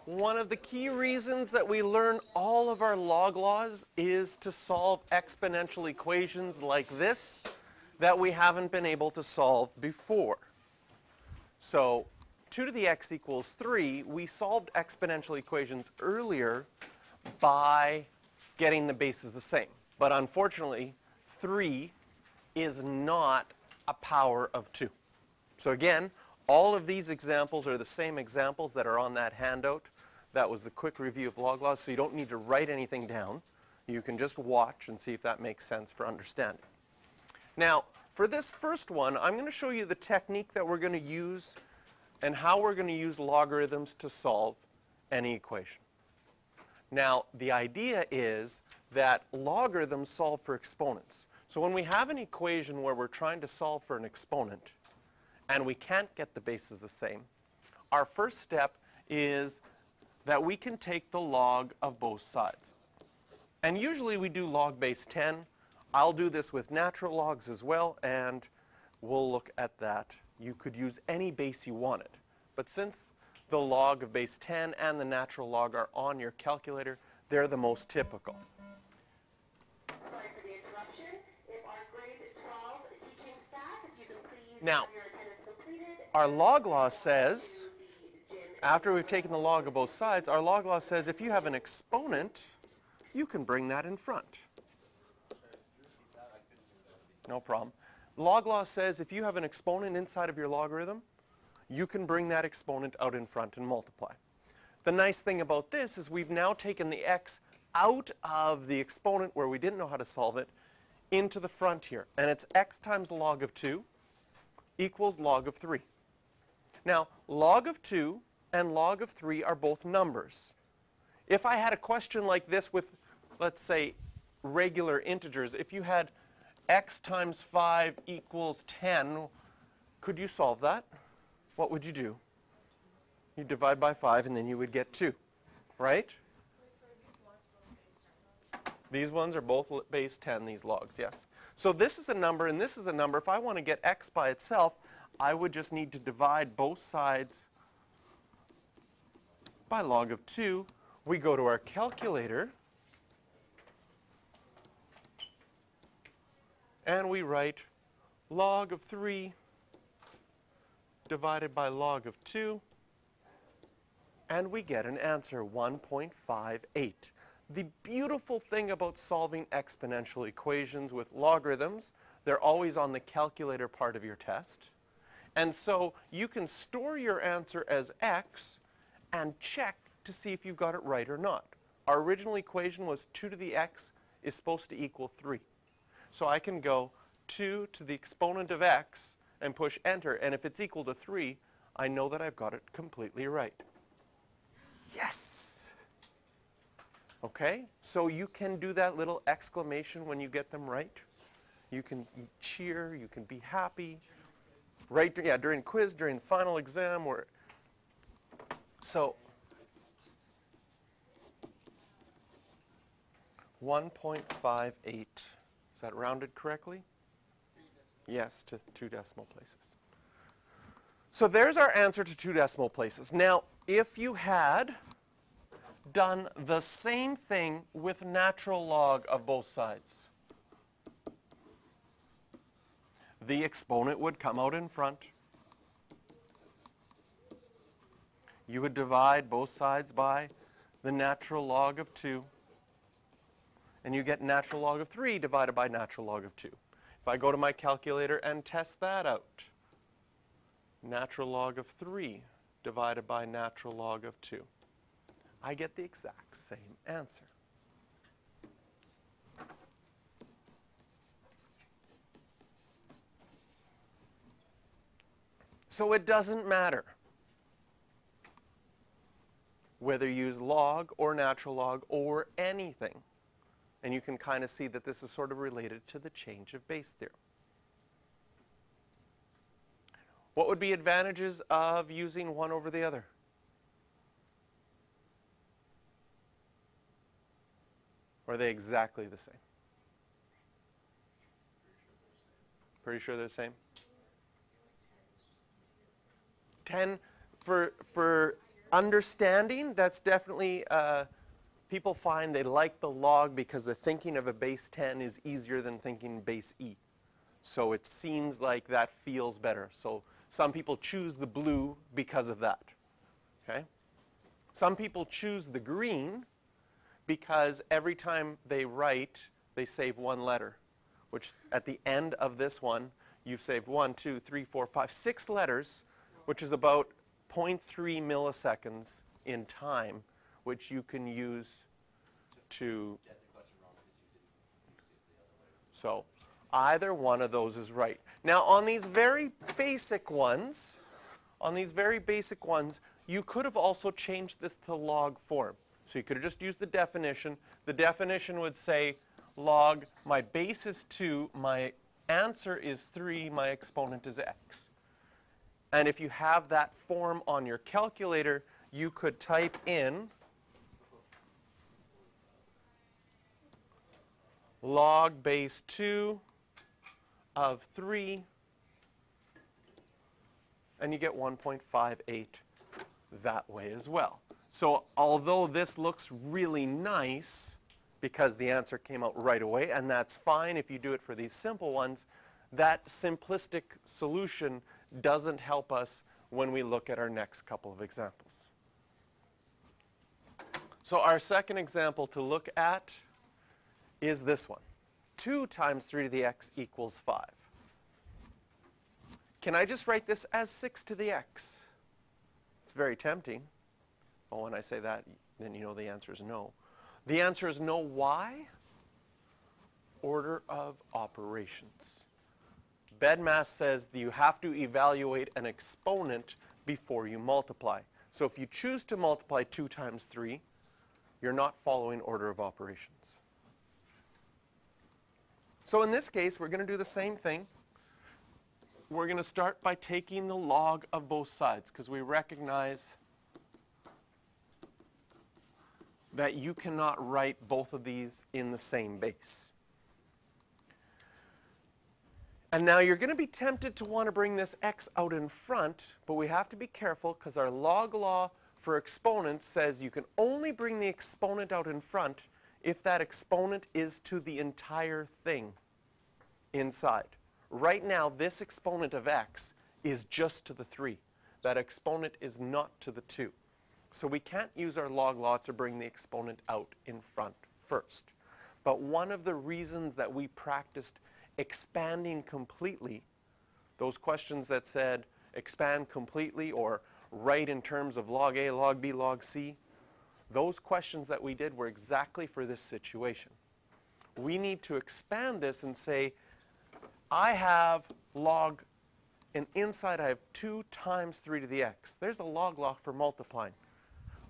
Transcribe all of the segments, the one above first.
One of the key reasons that we learn all of our log laws is to solve exponential equations like this that we haven't been able to solve before. So 2 to the x equals 3, we solved exponential equations earlier by getting the bases the same. But unfortunately, 3 is not a power of 2. So again, all of these examples are the same examples that are on that handout. That was the quick review of log laws, so you don't need to write anything down. You can just watch and see if that makes sense for understanding. Now, for this first one, I'm going to show you the technique that we're going to use and how we're going to use logarithms to solve any equation. Now, the idea is that logarithms solve for exponents. So when we have an equation where we're trying to solve for an exponent and we can't get the bases the same, our first step is that we can take the log of both sides. And usually we do log base 10. I'll do this with natural logs as well, and we'll look at that. You could use any base you wanted. But since the log of base 10 and the natural log are on your calculator, they're the most typical. Sorry for the interruption. If our grade 12 teaching staff, if you can please Now, have your attendance completed. our log law says, after we've taken the log of both sides, our log law says if you have an exponent, you can bring that in front. No problem. Log law says if you have an exponent inside of your logarithm, you can bring that exponent out in front and multiply. The nice thing about this is we've now taken the x out of the exponent where we didn't know how to solve it into the front here. And it's x times log of 2 equals log of 3. Now, log of 2 and log of 3 are both numbers. If I had a question like this with, let's say, regular integers, if you had x times 5 equals 10, could you solve that? What would you do? You divide by 5 and then you would get 2, right? These ones are both base 10, these logs, yes. So this is a number and this is a number. If I want to get x by itself, I would just need to divide both sides by log of 2. We go to our calculator and we write log of 3 divided by log of 2, and we get an answer, 1.58. The beautiful thing about solving exponential equations with logarithms, they're always on the calculator part of your test. And so you can store your answer as x and check to see if you got it right or not. Our original equation was 2 to the x is supposed to equal 3. So I can go 2 to the exponent of x and push enter, and if it's equal to 3, I know that I've got it completely right. Yes! Okay, so you can do that little exclamation when you get them right. You can cheer, you can be happy. Right, yeah, during quiz, during the final exam, or so 1.58. Is that rounded correctly? Yes, to 2 decimal places. So there's our answer to 2 decimal places. Now, if you had done the same thing with natural log of both sides, the exponent would come out in front. You would divide both sides by the natural log of 2. And you get natural log of 3 divided by natural log of 2. If I go to my calculator and test that out, natural log of 3 divided by natural log of 2, I get the exact same answer. So it doesn't matter whether you use log or natural log or anything. And you can kind of see that this is sort of related to the change of base theorem. What would be advantages of using one over the other? Or are they exactly the same? Pretty sure they're the same? 10 for Understanding, that's definitely, people find they like the log because the thinking of a base 10 is easier than thinking base e. So it seems like that feels better. So some people choose the blue because of that. Okay? Some people choose the green because every time they write, they save one letter, which at the end of this one, you've saved 1, 2, 3, 4, 5, 6 letters, which is about 0.3 milliseconds in time, which you can use to get the question wrong because you didn't see it the other way. So either one of those is right. Now on these very basic ones, you could have also changed this to log form. So you could have just used the definition. The definition would say log, my base is 2, my answer is 3, my exponent is x. And if you have that form on your calculator, you could type in log base 2 of 3, and you get 1.58 that way as well. So although this looks really nice because the answer came out right away, and that's fine if you do it for these simple ones, that simplistic solution doesn't help us when we look at our next couple of examples. So our second example to look at is this one. 2 times 3 to the x equals 5. Can I just write this as 6 to the x? It's very tempting. Well, when I say that, then you know the answer is no. The answer is no. Why? Order of operations. BEDMAS says that you have to evaluate an exponent before you multiply. So if you choose to multiply 2 times 3, you're not following order of operations. So in this case, we're going to do the same thing. We're going to start by taking the log of both sides because we recognize that you cannot write both of these in the same base. And now you're going to be tempted to want to bring this x out in front, but we have to be careful because our log law for exponents says you can only bring the exponent out in front if that exponent is to the entire thing inside. Right now, this exponent of x is just to the 3. That exponent is not to the 2. So we can't use our log law to bring the exponent out in front first. But one of the reasons that we practiced expanding completely, those questions that said expand completely or write in terms of log A, log B, log C, those questions that we did were exactly for this situation. We need to expand this and say, I have log, and inside I have 2 times 3 to the x. There's a log law for multiplying.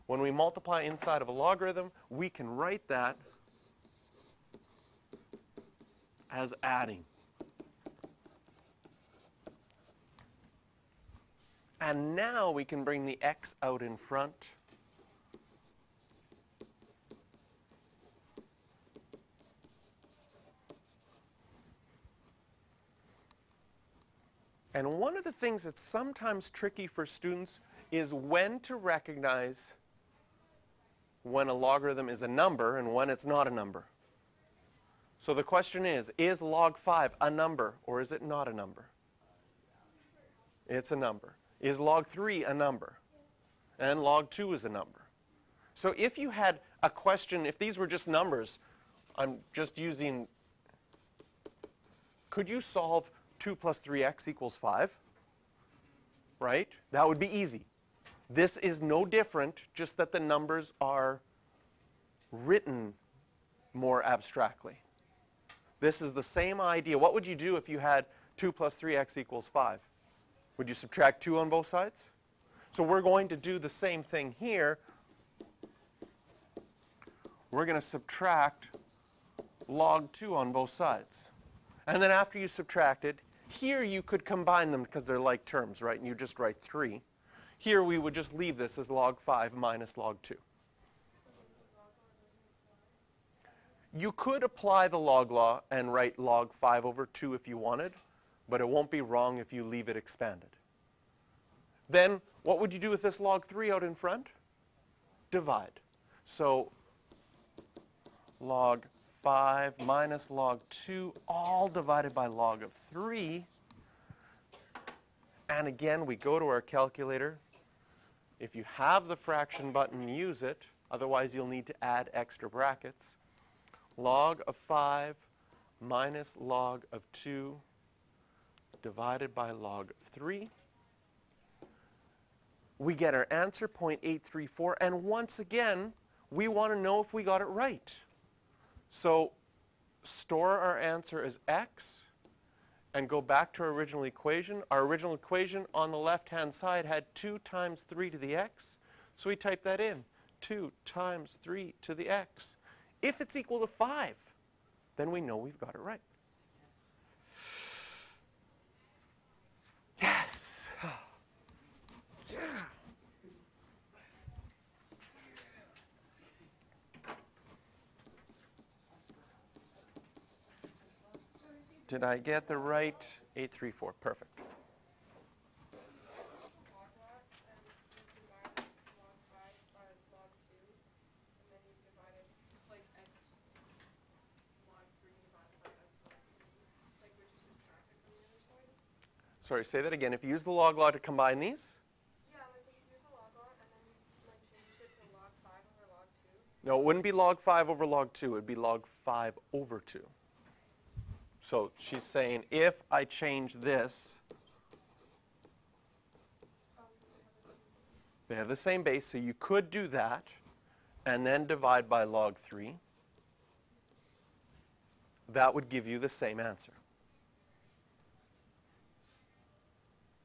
When we multiply inside of a logarithm, we can write that as adding. And now we can bring the x out in front. And one of the things that's sometimes tricky for students is when to recognize when a logarithm is a number and when it's not a number. So the question is log 5 a number or is it not a number? It's a number. Is log 3 a number? And log 2 is a number. So if you had a question, if these were just numbers, I'm just using, could you solve 2 plus 3x equals 5? Right? That would be easy. This is no different, just that the numbers are written more abstractly. This is the same idea. What would you do if you had 2 plus 3x equals 5? Would you subtract 2 on both sides? So we're going to do the same thing here. We're going to subtract log 2 on both sides. And then after you subtract it, here you could combine them because they're like terms, right? And you just write 3. Here we would just leave this as log 5 minus log 2. You could apply the log law and write log 5 over 2 if you wanted, but it won't be wrong if you leave it expanded. Then What would you do with this log 3 out in front? Divide. So log 5 minus log 2, all divided by log of 3. And again, we go to our calculator. If you have the fraction button, use it. Otherwise, you'll need to add extra brackets. Log of 5 minus log of 2 divided by log of 3. We get our answer, 0.834. And once again, we want to know if we got it right. So store our answer as x and go back to our original equation. Our original equation on the left-hand side had 2 times 3 to the x. So we type that in, 2 times 3 to the x. If it's equal to 5, then we know we've got it right. Yes! Yeah! Did I get the right 834? Perfect. Sorry, say that again. If you use the log law to combine these? Yeah, like if you use a log law and then you like change it to log 5 over log 2. No, it wouldn't be log 5 over log 2. It would be log 5 over 2. So she's saying if I change this, they have the same base, so you could do that and then divide by log 3. That would give you the same answer.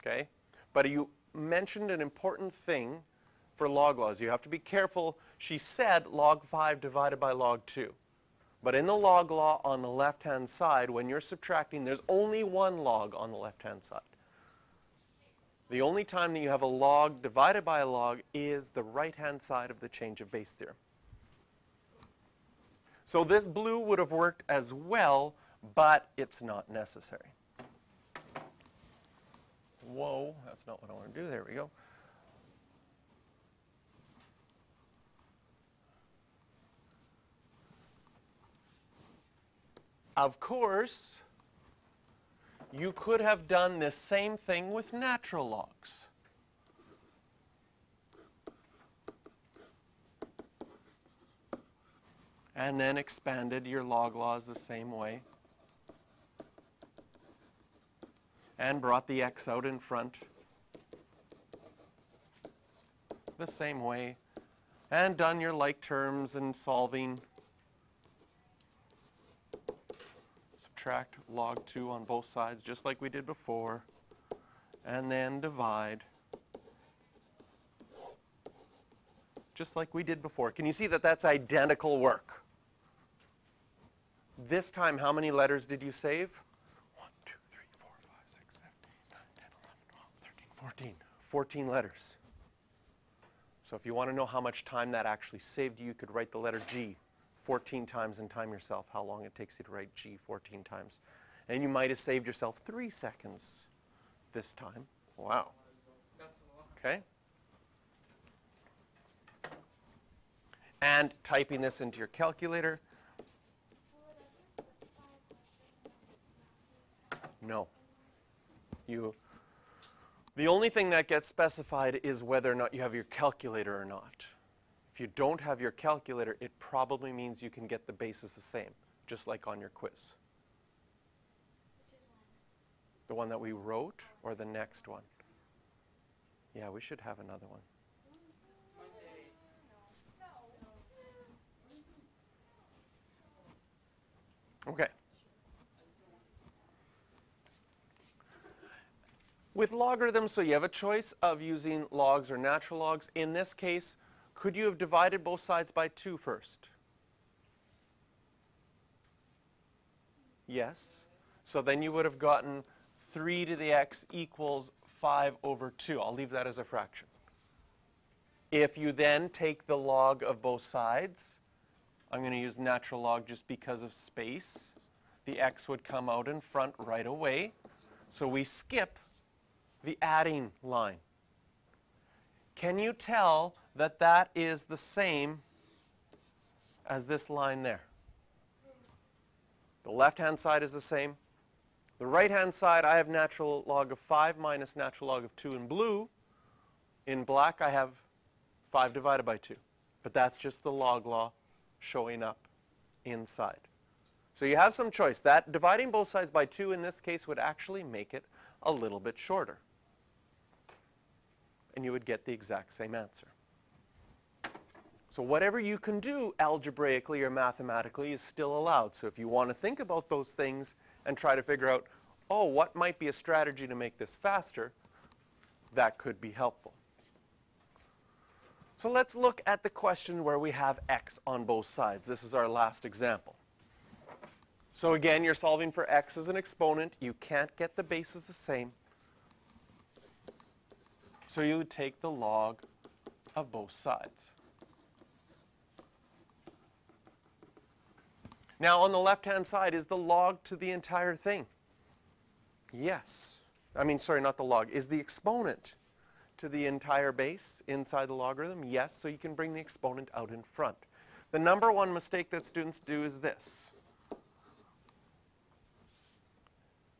Okay? But you mentioned an important thing for log laws. You have to be careful. She said log 5 divided by log 2. But in the log law on the left-hand side, when you're subtracting, there's only one log on the left-hand side. The only time that you have a log divided by a log is the right-hand side of the change of base theorem. So this blue would have worked as well, but it's not necessary. Whoa, that's not what I want to do. There we go. Of course, you could have done this same thing with natural logs. And then expanded your log laws the same way. And brought the x out in front the same way. And done your like terms and solving. Subtract log 2 on both sides, just like we did before. And then divide. Just like we did before. Can you see that that's identical work? This time, how many letters did you save? 1, 2, 3, 4, 5, 6, 7, 8, 9, 10, 11, 12, 13, 14. 14 letters. So if you want to know how much time that actually saved you, you could write the letter G 14 times and time yourself how long it takes you to write G 14 times. And you might have saved yourself 3 seconds this time. Wow. Okay. And typing this into your calculator. No. The only thing that gets specified is whether or not you have your calculator or not. If you don't have your calculator, it probably means you can get the bases the same, just like on your quiz. Which is one? The one that we wrote or the next one? Yeah, we should have another one. Okay. With logarithms, so you have a choice of using logs or natural logs. In this case, could you have divided both sides by 2 first? Yes. So then you would have gotten 3 to the x equals 5 over 2. I'll leave that as a fraction. If you then take the log of both sides, I'm going to use natural log just because of space. The x would come out in front right away. So we skip the adding line. Can you tell that that is the same as this line there? The left-hand side is the same. The right-hand side, I have natural log of 5 minus natural log of 2 in blue. In black, I have 5 divided by 2. But that's just the log law showing up inside. So you have some choice. That dividing both sides by 2 in this case would actually make it a little bit shorter. And you would get the exact same answer. So whatever you can do algebraically or mathematically is still allowed. So if you want to think about those things and try to figure out, oh, what might be a strategy to make this faster, that could be helpful. So let's look at the question where we have x on both sides. This is our last example. So again, you're solving for x as an exponent. You can't get the bases the same. So you would take the log of both sides. Now on the left-hand side, is the log to the entire thing? Yes. Sorry, not the log. Is the exponent to the entire base inside the logarithm? Yes, so you can bring the exponent out in front. The number one mistake that students do is this.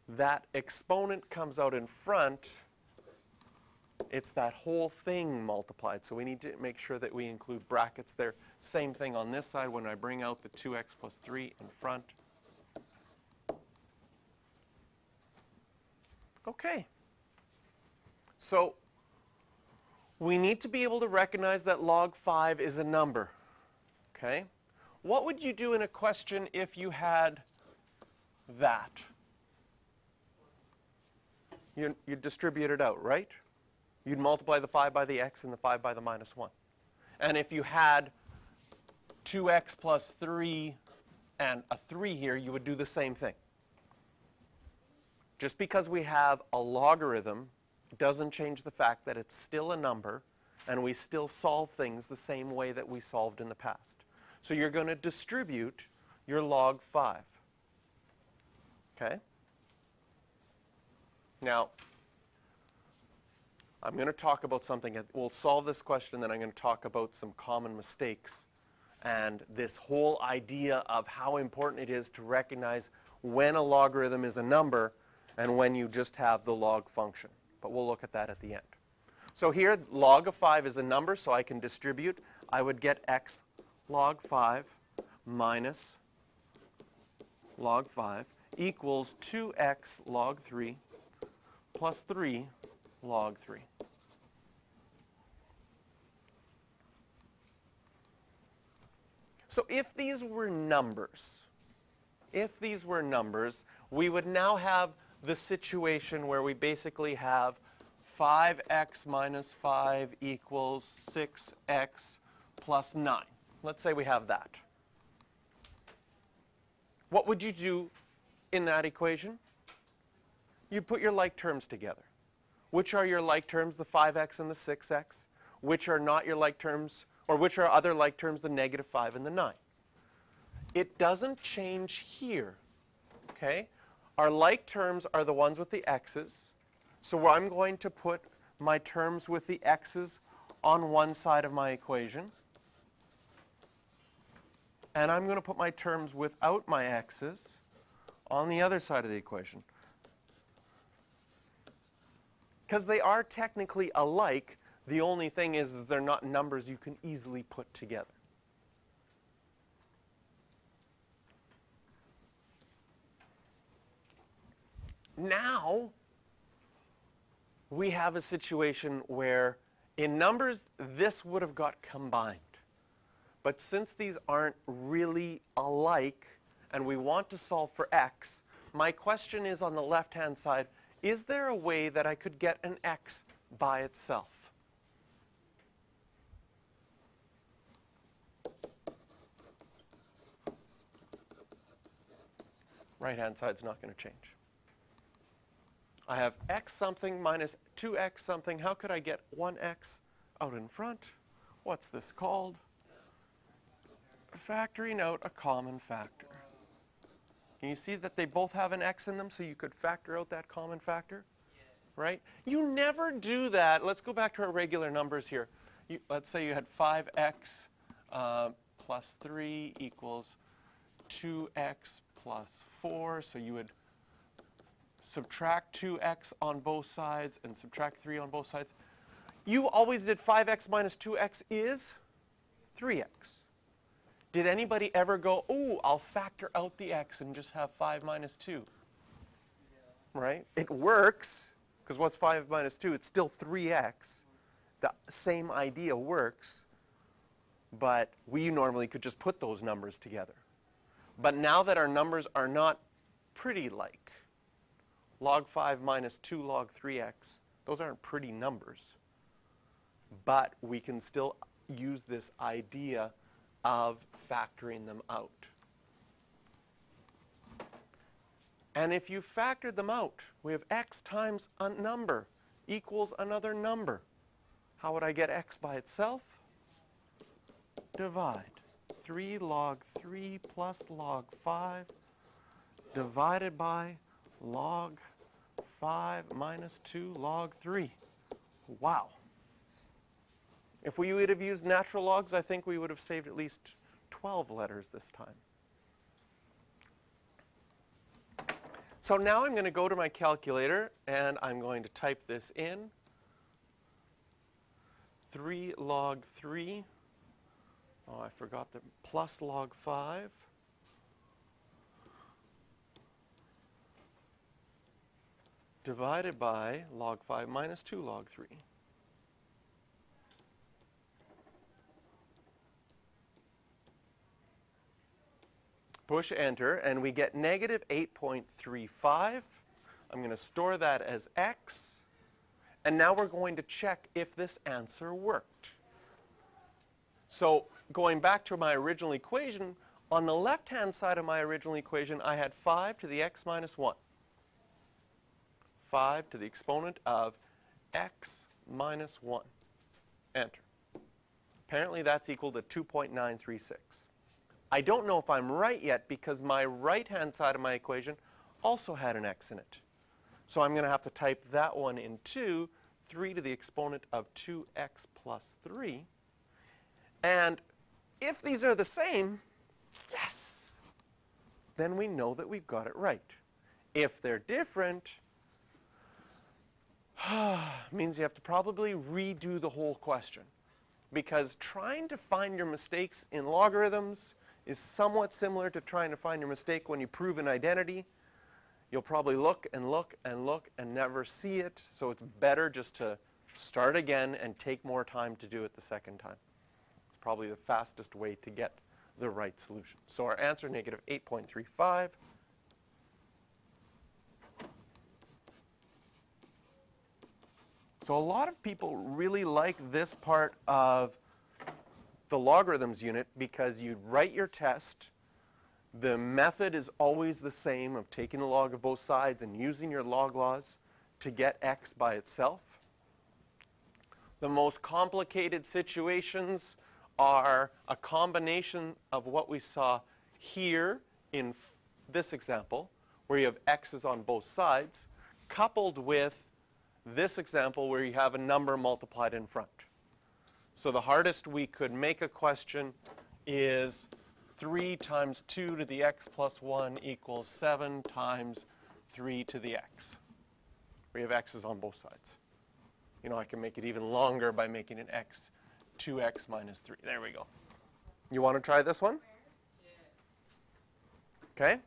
That exponent comes out in front. It's that whole thing multiplied. So we need to make sure that we include brackets there. Same thing on this side when I bring out the 2x plus 3 in front. Okay. So we need to be able to recognize that log 5 is a number. Okay? What would you do in a question if you had that? You'd distribute it out, right? You'd multiply the 5 by the x and the 5 by the minus 1. And if you had 2x plus 3 and a 3 here, you would do the same thing. Just because we have a logarithm doesn't change the fact that it's still a number and we still solve things the same way that we solved in the past. So you're going to distribute your log 5. Okay? Now, I'm going to talk about something. We'll solve this question, then I'm going to talk about some common mistakes and this whole idea of how important it is to recognize when a logarithm is a number and when you just have the log function. But we'll look at that at the end. So here, log of 5 is a number, so I can distribute. I would get x log 5 minus log 5 equals 2x log 3 plus 3 log 3. So if these were numbers, we would now have the situation where we basically have 5x minus 5 equals 6x plus 9. Let's say we have that. What would you do in that equation? You put your like terms together. Which are your like terms, the 5x and the 6x? Which are not your like terms, or which are other like terms, the negative 5 and the 9? It doesn't change here, okay? Our like terms are the ones with the x's. So I'm going to put my terms with the x's on one side of my equation. And I'm going to put my terms without my x's on the other side of the equation. Because they are technically alike, the only thing is they're not numbers you can easily put together. Now, we have a situation where in numbers, this would have got combined. But since these aren't really alike, and we want to solve for x, my question is on the left-hand side, is there a way that I could get an x by itself? Right-hand side's not going to change. I have x something minus 2x something. How could I get 1x out in front? What's this called? Factoring out a common factor. Can you see that they both have an x in them, so you could factor out that common factor? right? You never do that. Let's go back to our regular numbers here. Let's say you had 5x plus 3 equals 2x plus 4. So you would subtract 2x on both sides and subtract 3 on both sides. You always did 5x minus 2x is 3x. Did anybody ever go, oh, I'll factor out the x and just have 5 minus 2? Right? It works, because what's 5 minus 2? It's still 3x. The same idea works, but we normally could just put those numbers together. But now that our numbers are not pretty like, log 5 minus 2 log 3x, those aren't pretty numbers. But we can still use this idea of factoring them out. And if you factored them out, we have x times a number equals another number. How would I get x by itself? Divide. 3 log 3 plus log 5 divided by log 5 minus 2 log 3. Wow. If we would have used natural logs, I think we would have saved at least 12 letters this time. So now I'm going to go to my calculator and I'm going to type this in. 3 log 3. Oh, I forgot the plus log 5. Divided by log 5 minus 2 log 3. Push enter, and we get negative 8.35. I'm going to store that as x. And now we're going to check if this answer worked. So going back to my original equation, on the left-hand side of my original equation, I had 5 to the x minus 1. 5 to the exponent of x minus 1. Enter. Apparently that's equal to 2.936. I don't know if I'm right yet because my right-hand side of my equation also had an x in it. So I'm going to have to type that one in too, 3 to the exponent of 2x plus 3. And if these are the same, yes, then we know that we've got it right. If they're different, means you have to probably redo the whole question. Because trying to find your mistakes in logarithms is somewhat similar to trying to find your mistake when you prove an identity. You'll probably look and look and look and never see it, so it's better just to start again and take more time to do it the second time. It's probably the fastest way to get the right solution. So our answer, negative 8.35. So a lot of people really like this part of the logarithms unit because you write your test. The method is always the same of taking the log of both sides and using your log laws to get x by itself. The most complicated situations are a combination of what we saw here in this example, where you have x's on both sides, coupled with this example where you have a number multiplied in front. So the hardest we could make a question is 3 times 2 to the x plus 1 equals 7 times 3 to the x. We have x's on both sides. You know, I can make it even longer by making an x 2x minus 3. There we go. You want to try this one? Okay.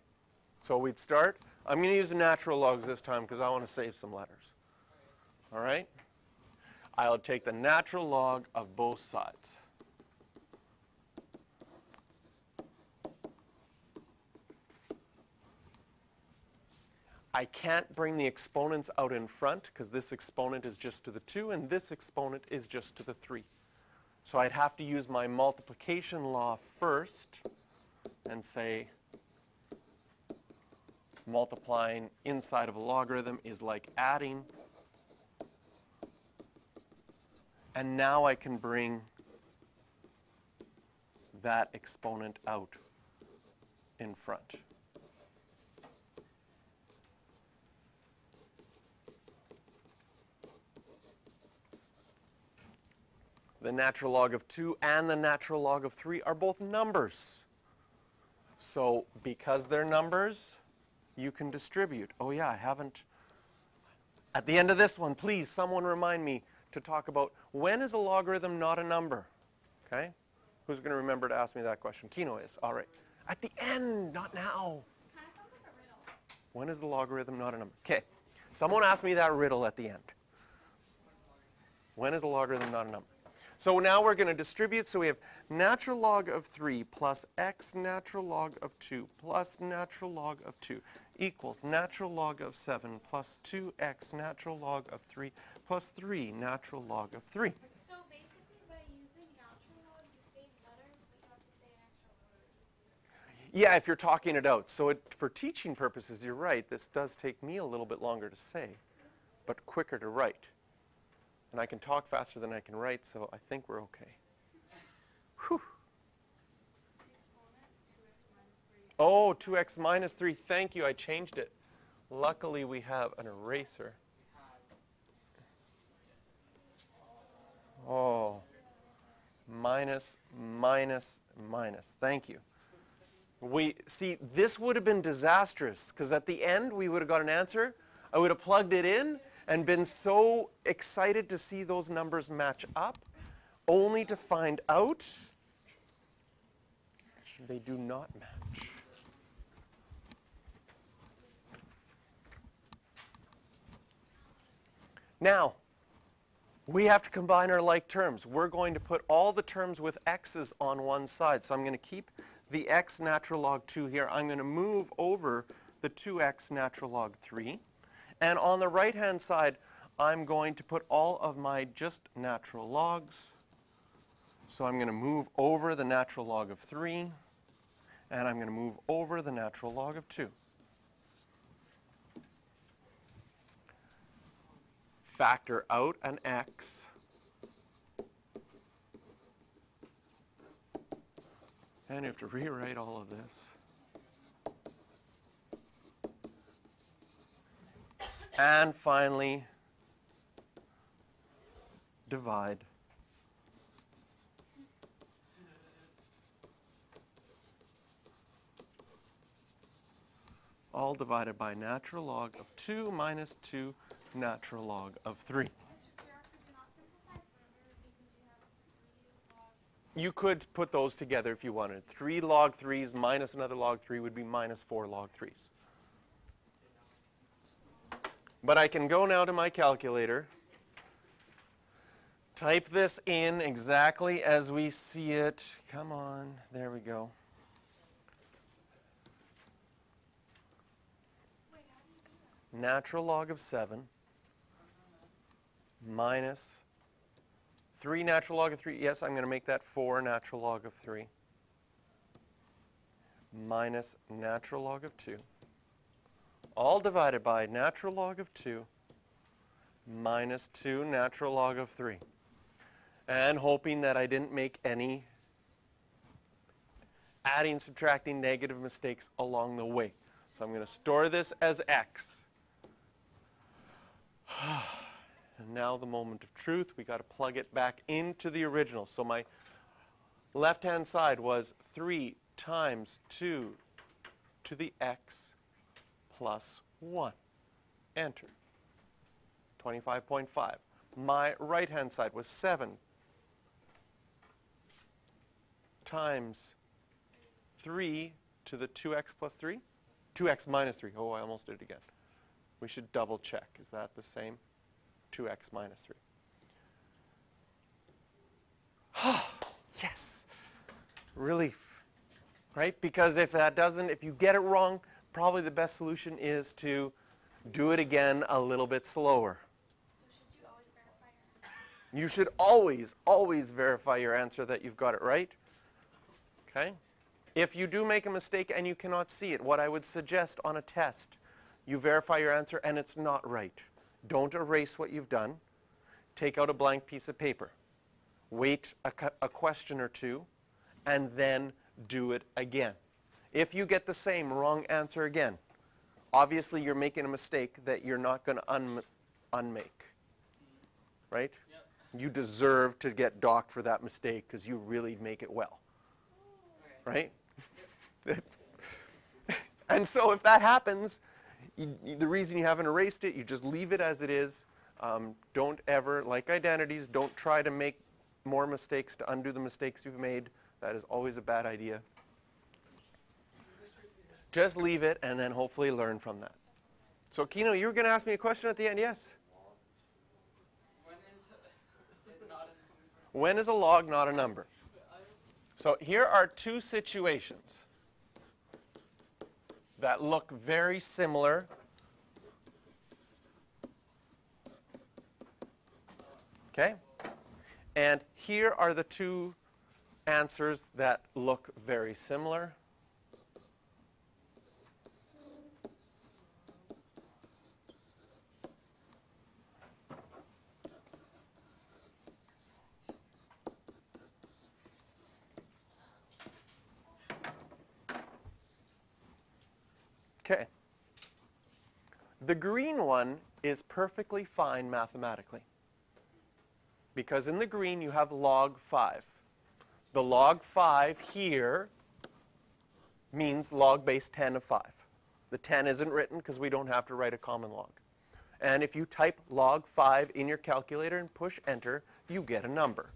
So we'd start. I'm going to use the natural logs this time because I want to save some letters. All right? I'll take the natural log of both sides. I can't bring the exponents out in front because this exponent is just to the 2 and this exponent is just to the 3. So I'd have to use my multiplication law first and say multiplying inside of a logarithm is like adding. And now I can bring that exponent out in front. The natural log of 2 and the natural log of 3 are both numbers. So because they're numbers, you can distribute. Oh yeah, I haven't. At the end of this one, please, someone remind me to talk about when is a logarithm not a number? Okay? Who's going to remember to ask me that question? Kino is. All right. At the end, not now. Kind of sounds like a riddle. When is the logarithm not a number? Okay. Someone ask me that riddle at the end. When is a logarithm not a number? So now we're going to distribute. So we have natural log of 3 plus x natural log of 2 plus natural log of 2 equals natural log of 7 plus 2x natural log of 3 plus 3 natural log of 3. So basically, by using natural log, you save letters, but you have to say an extra word. Yeah, if you're talking it out. So for teaching purposes, you're right. This does take me a little bit longer to say, but quicker to write. And I can talk faster than I can write, so I think we're okay. Whew. Oh, 2x minus 3. Thank you. I changed it. Luckily, we have an eraser. Oh, minus, minus, minus. Thank you. See, this would have been disastrous, because at the end, we would have got an answer. I would have plugged it in and been so excited to see those numbers match up, only to find out they do not match. Now, we have to combine our like terms. We're going to put all the terms with x's on one side. So I'm going to keep the x natural log 2 here. I'm going to move over the 2x natural log 3. And on the right-hand side, I'm going to put all of my just natural logs. So I'm going to move over the natural log of 3, and I'm going to move over the natural log of 2. Factor out an x. And you have to rewrite all of this. And finally, divide. All divided by natural log of 2 minus 2 natural log of 3. Mr. Chair, could you not simplify further because you have 3 log? You could put those together if you wanted. 3 log 3s minus another log 3 would be minus 4 log 3s. But I can go now to my calculator, type this in exactly as we see it. Come on, there we go. Natural log of 7 minus 3 natural log of 3. Yes, I'm going to make that 4 natural log of 3 minus natural log of 2. All divided by natural log of 2 minus 2 natural log of 3. And hoping that I didn't make any adding, subtracting, negative mistakes along the way. So I'm going to store this as x. And now the moment of truth. We got to plug it back into the original. So my left-hand side was 3 times 2 to the x plus 1. Enter. 25.5. My right-hand side was 7 times 3 to the 2x plus 3. 2x minus 3. Oh, I almost did it again. We should double check. Is that the same? 2x minus 3. Yes. Relief. Right? Because if you get it wrong, probably the best solution is to do it again a little bit slower. So should you always verify your answer? You should always verify your answer that you've got it right. Okay? If you do make a mistake and you cannot see it, what I would suggest on a test, you verify your answer and it's not right. Don't erase what you've done. Take out a blank piece of paper. Wait a question or two, and then do it again. If you get the same wrong answer again, obviously you're making a mistake that you're not going to unmake. Right? Yep. You deserve to get docked for that mistake because you really make it well. Right? And so if that happens, the reason you haven't erased it, you just leave it as it is. Don't ever, like identities, don't try to make more mistakes to undo the mistakes you've made. That is always a bad idea. Just leave it and then hopefully learn from that. So Kino, you were going to ask me a question at the end, yes? When is a log not a number? So here are two situations that look very similar. Okay? And here are the two answers that look very similar. Okay. The green one is perfectly fine mathematically, because in the green you have log 5. The log 5 here means log base 10 of 5. The 10 isn't written because we don't have to write a common log. And if you type log 5 in your calculator and push enter, you get a number.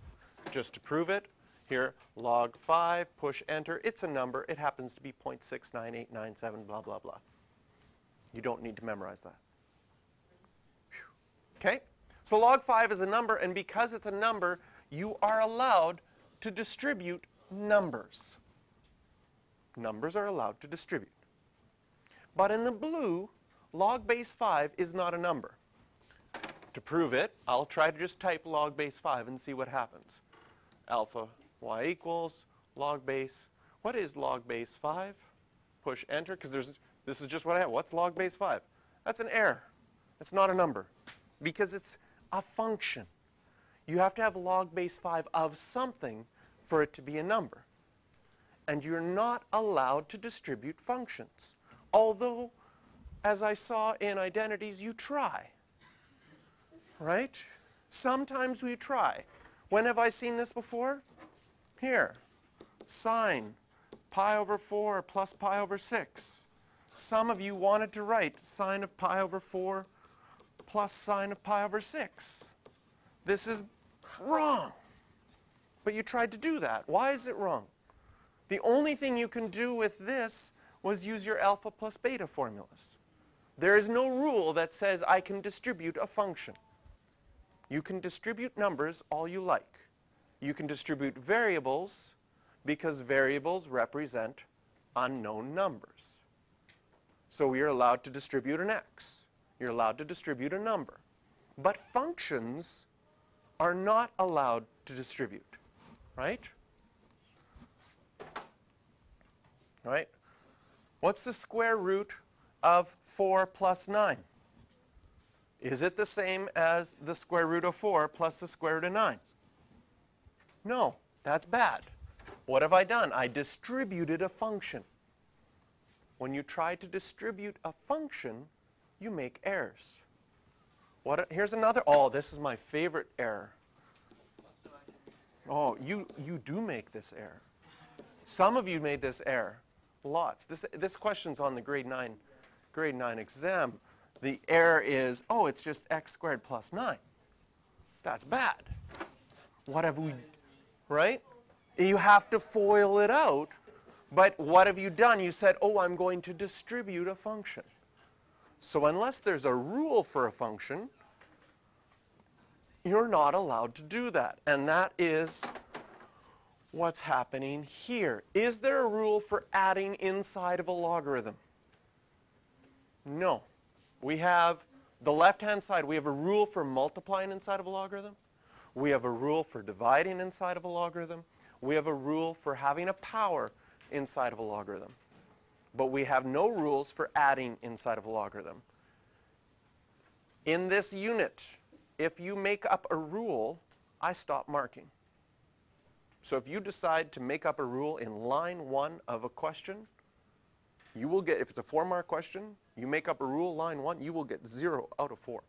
Just to prove it, here, log 5, push enter, it's a number. It happens to be 0.69897, blah, blah, blah. You don't need to memorize that. Okay? So log 5 is a number, and because it's a number, you are allowed to distribute numbers. Numbers are allowed to distribute. But in the blue, log base 5 is not a number. To prove it, I'll try to just type log base 5 and see what happens. Alpha y equals log base. What is log base 5? Push enter, because this is just what I have. What's log base 5? That's an error. It's not a number, because it's a function. You have to have log base 5 of something for it to be a number. And you're not allowed to distribute functions. Although, as I saw in identities, you try. Right? Sometimes we try. When have I seen this before? Here. Sine pi over 4 plus pi over 6. Some of you wanted to write sine of pi over 4 plus sine of pi over 6. This is wrong. But you tried to do that. Why is it wrong? The only thing you can do with this was use your alpha plus beta formulas. There is no rule that says I can distribute a function. You can distribute numbers all you like. You can distribute variables because variables represent unknown numbers. So you're allowed to distribute an x. You're allowed to distribute a number. But functions are not allowed to distribute, right? Right? What's the square root of 4 plus 9? Is it the same as the square root of 4 plus the square root of 9? No, that's bad. What have I done? I distributed a function. When you try to distribute a function, you make errors. Here's another. Oh, this is my favorite error. Oh, you do make this error. Some of you made this error. Lots. This question's on the grade 9 exam. The error is, oh, it's just x squared plus 9. That's bad. What have we, right? You have to FOIL it out. But what have you done? You said, oh, I'm going to distribute a function. So unless there's a rule for a function, you're not allowed to do that. And that is what's happening here. Is there a rule for adding inside of a logarithm? No. We have the left-hand side, we have a rule for multiplying inside of a logarithm. We have a rule for dividing inside of a logarithm. We have a rule for having a power inside of a logarithm. But we have no rules for adding inside of a logarithm. In this unit, if you make up a rule, I stop marking. So if you decide to make up a rule in line 1 of a question, you will get, if it's a 4-mark question, you make up a rule line 1, you will get 0 out of 4.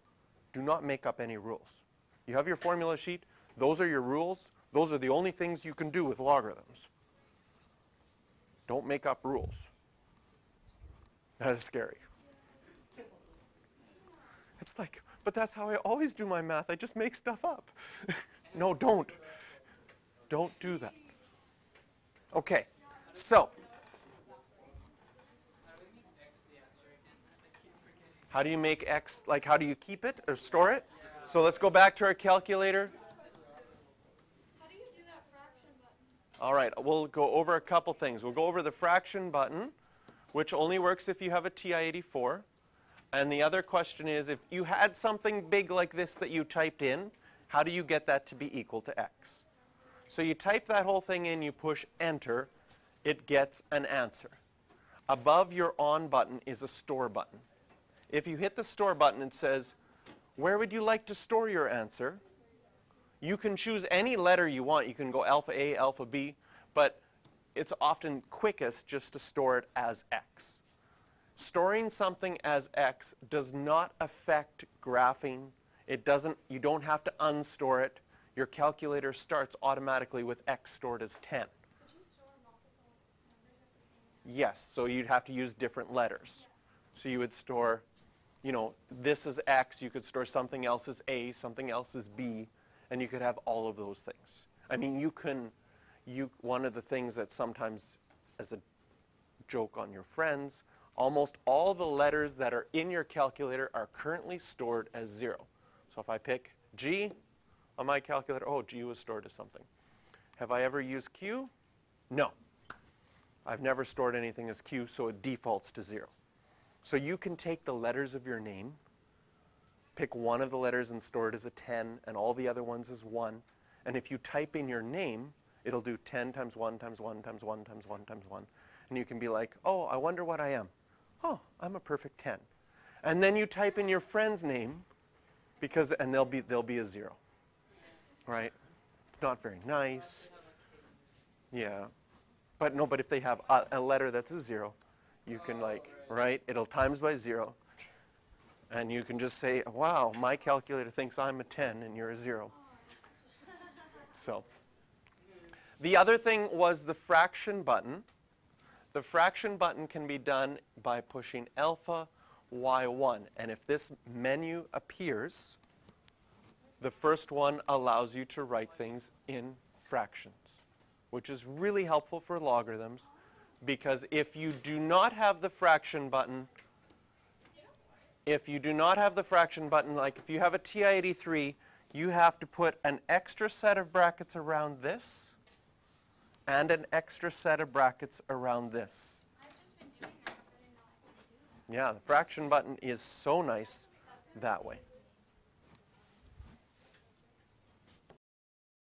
Do not make up any rules. You have your formula sheet, Those are your rules. Those are the only things you can do with logarithms. Don't make up rules. That is scary. It's like, but that's how I always do my math. I just make stuff up. No, don't. Don't do that. Okay, so how do you make x, like how do you keep it or store it? So let's go back to our calculator. How do you do that fraction button? All right, we'll go over a couple things. We'll go over the fraction button, which only works if you have a TI-84. And the other question is, if you had something big like this that you typed in, how do you get that to be equal to x? So you type that whole thing in, you push enter, it gets an answer. Above your on button is a store button. If you hit the store button, it says, where would you like to store your answer? You can choose any letter you want. You can go alpha A, alpha B, but it's often quickest just to store it as x. Storing something as x does not affect graphing. It doesn't, you don't have to unstore it. Your calculator starts automatically with x stored as 10. Could you store multiple numbers at the same time? Yes, so you'd have to use different letters. So you would store, you know, this is x, you could store something else as a, something else as b, and you could have all of those things. I mean, one of the things that sometimes, as a joke on your friends, almost all the letters that are in your calculator are currently stored as 0. So if I pick G on my calculator, oh, G was stored as something. Have I ever used Q? No. I've never stored anything as Q, so it defaults to 0. So you can take the letters of your name, pick one of the letters and store it as a 10, and all the other ones as 1. And if you type in your name, it'll do 10 times 1 times 1 times 1 times 1 times 1. And you can be like, oh, I wonder what I am. Oh, I'm a perfect 10. And then you type in your friend's name, and they'll be a 0. Right? Not very nice. Yeah. But no, but if they have a letter that's a 0, you can right? It'll times by 0. And you can just say, wow, my calculator thinks I'm a 10 and you're a 0. So the other thing was the fraction button. The fraction button can be done by pushing alpha Y1. And if this menu appears, the first one allows you to write things in fractions, which is really helpful for logarithms, because if you do not have the fraction button, like if you have a TI-83, you have to put an extra set of brackets around this and an extra set of brackets around this. I've just been doing that because I didn't know I could do that. Yeah, the fraction button is so nice that way.